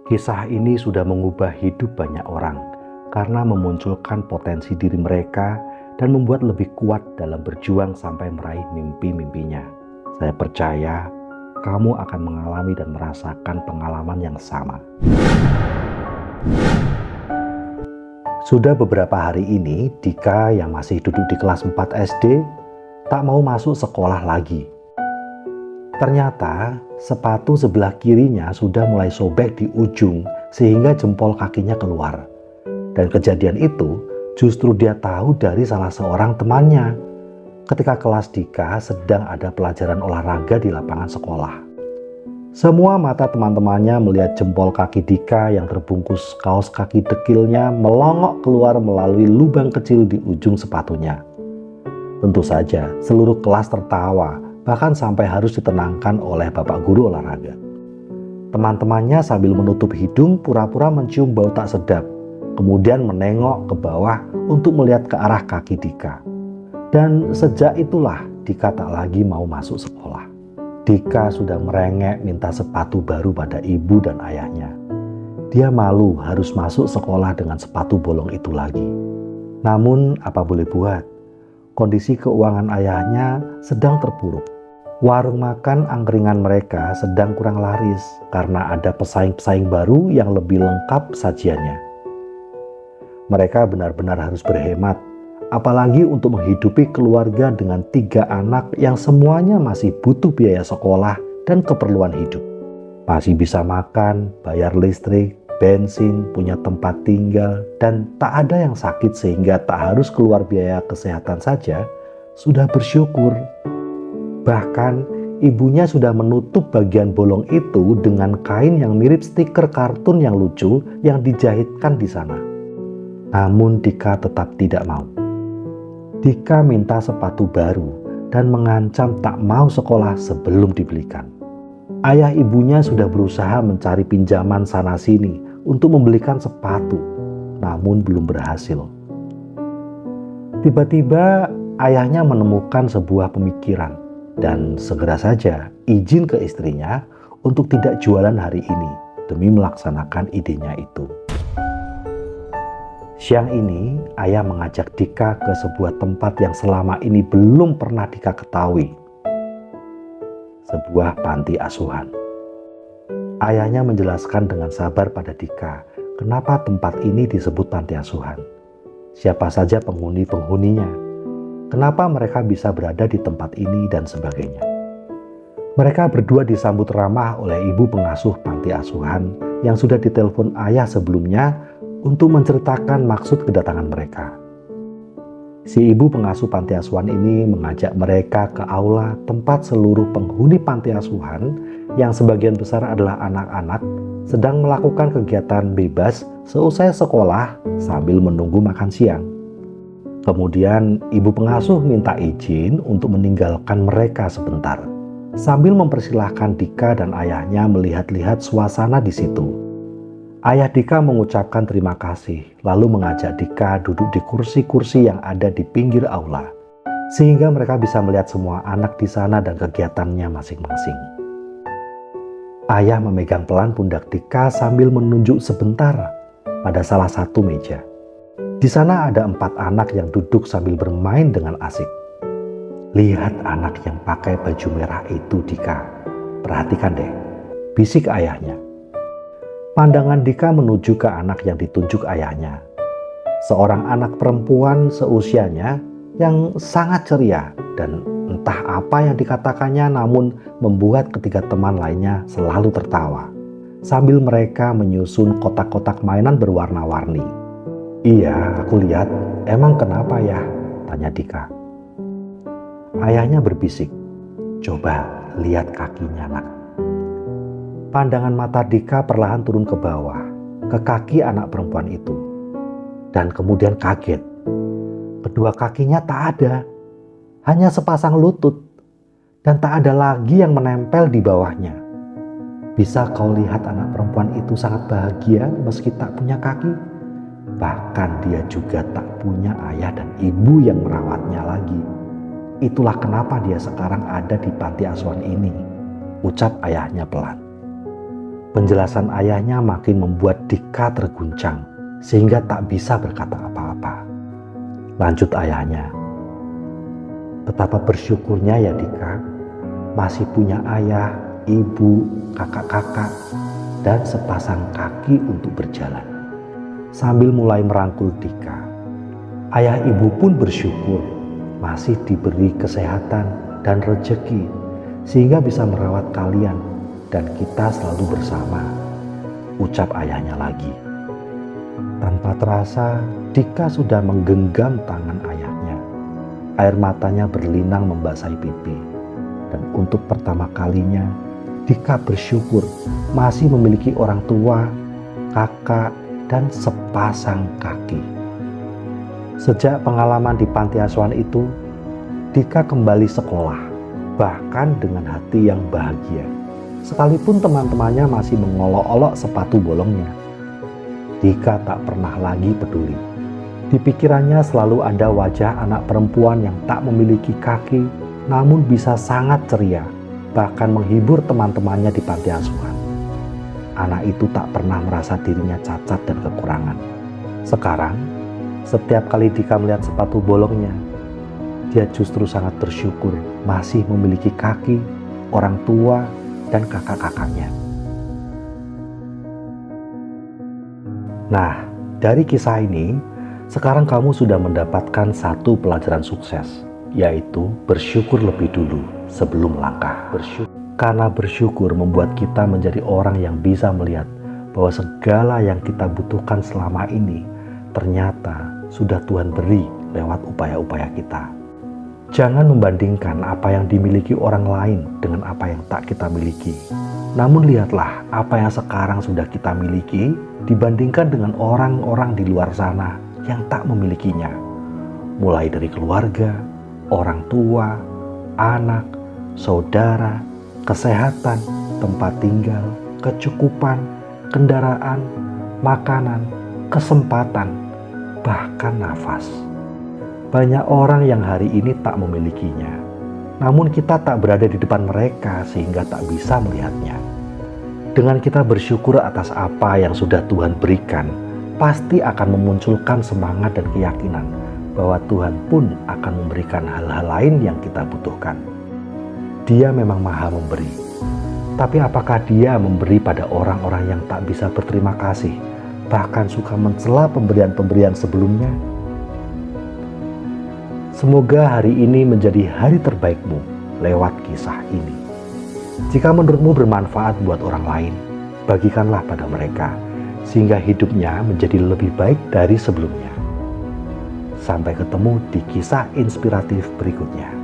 Kisah ini sudah mengubah hidup banyak orang karena memunculkan potensi diri mereka dan membuat lebih kuat dalam berjuang sampai meraih mimpi-mimpinya. Saya percaya kamu akan mengalami dan merasakan pengalaman yang sama. Sudah beberapa hari ini, Dika yang masih duduk di kelas 4 SD tak mau masuk sekolah lagi. Ternyata sepatu sebelah kirinya sudah mulai sobek di ujung sehingga jempol kakinya keluar. Dan kejadian itu justru dia tahu dari salah seorang temannya ketika kelas Dika sedang ada pelajaran olahraga di lapangan sekolah. Semua mata teman-temannya melihat jempol kaki Dika yang terbungkus kaos kaki dekilnya melongok keluar melalui lubang kecil di ujung sepatunya. Tentu saja seluruh kelas tertawa, bahkan sampai harus ditenangkan oleh bapak guru olahraga. Teman-temannya sambil menutup hidung pura-pura mencium bau tak sedap, kemudian menengok ke bawah untuk melihat ke arah kaki Dika. Dan sejak itulah Dika tak lagi mau masuk sekolah. Dika sudah merengek minta sepatu baru pada ibu dan ayahnya. Dia malu harus masuk sekolah dengan sepatu bolong itu lagi. Namun apa boleh buat, kondisi keuangan ayahnya sedang terpuruk. Warung makan angkringan mereka sedang kurang laris karena ada pesaing-pesaing baru yang lebih lengkap sajiannya. Mereka benar-benar harus berhemat, apalagi untuk menghidupi keluarga dengan 3 anak yang semuanya masih butuh biaya sekolah dan keperluan hidup. Masih bisa makan, bayar listrik, bensin, punya tempat tinggal, dan tak ada yang sakit sehingga tak harus keluar biaya kesehatan saja, sudah bersyukur. Bahkan ibunya sudah menutup bagian bolong itu dengan kain yang mirip stiker kartun yang lucu yang dijahitkan di sana. Namun Dika tetap tidak mau. Dika minta sepatu baru dan mengancam tak mau sekolah sebelum dibelikan. Ayah ibunya sudah berusaha mencari pinjaman sana-sini untuk membelikan sepatu, namun belum berhasil. Tiba-tiba ayahnya menemukan sebuah pemikiran dan segera saja izin ke istrinya untuk tidak jualan hari ini demi melaksanakan idenya itu. Siang ini, ayah mengajak Dika ke sebuah tempat yang selama ini belum pernah Dika ketahui. Sebuah panti asuhan. Ayahnya menjelaskan dengan sabar pada Dika kenapa tempat ini disebut panti asuhan. Siapa saja penghuni-penghuninya. Kenapa mereka bisa berada di tempat ini dan sebagainya. Mereka berdua disambut ramah oleh ibu pengasuh panti asuhan yang sudah ditelepon ayah sebelumnya untuk menceritakan maksud kedatangan mereka. Si ibu pengasuh panti asuhan ini mengajak mereka ke aula tempat seluruh penghuni panti asuhan yang sebagian besar adalah anak-anak sedang melakukan kegiatan bebas seusai sekolah sambil menunggu makan siang. Kemudian ibu pengasuh minta izin untuk meninggalkan mereka sebentar sambil mempersilahkan Dika dan ayahnya melihat-lihat suasana di situ. Ayah Dika mengucapkan terima kasih lalu mengajak Dika duduk di kursi-kursi yang ada di pinggir aula sehingga mereka bisa melihat semua anak di sana dan kegiatannya masing-masing. Ayah memegang pelan pundak Dika sambil menunjuk sebentar pada salah satu meja. Di sana ada 4 anak yang duduk sambil bermain dengan asik. Lihat anak yang pakai baju merah itu, Dika. Perhatikan deh, bisik ayahnya. Pandangan Dika menuju ke anak yang ditunjuk ayahnya. Seorang anak perempuan seusianya yang sangat ceria dan entah apa yang dikatakannya namun membuat ketiga teman lainnya selalu tertawa. Sambil mereka menyusun kotak-kotak mainan berwarna-warni. Iya, aku lihat. Emang kenapa ya? Tanya Dika. Ayahnya berbisik. Coba lihat kakinya, nak. Pandangan mata Dika perlahan turun ke bawah, ke kaki anak perempuan itu. Dan kemudian kaget. Kedua kakinya tak ada. Hanya sepasang lutut. Dan tak ada lagi yang menempel di bawahnya. Bisa kau lihat anak perempuan itu sangat bahagia meski tak punya kaki. Bahkan dia juga tak punya ayah dan ibu yang merawatnya lagi. Itulah kenapa dia sekarang ada di panti asuhan ini, ucap ayahnya pelan. Penjelasan ayahnya makin membuat Dika terguncang sehingga tak bisa berkata apa-apa. Lanjut ayahnya, "Betapa bersyukurnya ya Dika, masih punya ayah, ibu, kakak-kakak, dan sepasang kaki untuk berjalan." Sambil mulai merangkul Dika, ayah ibu pun bersyukur masih diberi kesehatan dan rezeki sehingga bisa merawat kalian dan kita selalu bersama, ucap ayahnya lagi. Tanpa terasa, Dika sudah menggenggam tangan ayahnya. Air matanya berlinang membasahi pipi. Dan untuk pertama kalinya, Dika bersyukur masih memiliki orang tua, kakak, dan sepasang kaki. Sejak pengalaman di panti asuhan itu, Dika kembali sekolah, bahkan dengan hati yang bahagia. Sekalipun teman-temannya masih mengolok-olok sepatu bolongnya, Dika tak pernah lagi peduli. Di pikirannya selalu ada wajah anak perempuan yang tak memiliki kaki, namun bisa sangat ceria, bahkan menghibur teman-temannya di panti asuhan. Anak itu tak pernah merasa dirinya cacat dan kekurangan. Sekarang, setiap kali Dika melihat sepatu bolongnya, dia justru sangat bersyukur masih memiliki kaki, orang tua, dan kakak-kakaknya. Nah, dari kisah ini, sekarang kamu sudah mendapatkan satu pelajaran sukses, yaitu bersyukur lebih dulu sebelum melangkah. Karena bersyukur membuat kita menjadi orang yang bisa melihat bahwa segala yang kita butuhkan selama ini ternyata sudah Tuhan beri lewat upaya-upaya kita. Jangan membandingkan apa yang dimiliki orang lain dengan apa yang tak kita miliki. Namun lihatlah apa yang sekarang sudah kita miliki dibandingkan dengan orang-orang di luar sana yang tak memilikinya. Mulai dari keluarga, orang tua, anak, saudara, kesehatan, tempat tinggal, kecukupan, kendaraan, makanan, kesempatan, bahkan nafas. Banyak orang yang hari ini tak memilikinya, namun kita tak berada di depan mereka sehingga tak bisa melihatnya. Dengan kita bersyukur atas apa yang sudah Tuhan berikan, pasti akan memunculkan semangat dan keyakinan bahwa Tuhan pun akan memberikan hal-hal lain yang kita butuhkan. Dia memang Maha Memberi, tapi apakah Dia memberi pada orang-orang yang tak bisa berterima kasih, bahkan suka mencela pemberian-pemberian sebelumnya? Semoga hari ini menjadi hari terbaikmu lewat kisah ini. Jika menurutmu bermanfaat buat orang lain, bagikanlah pada mereka, sehingga hidupnya menjadi lebih baik dari sebelumnya. Sampai ketemu di kisah inspiratif berikutnya.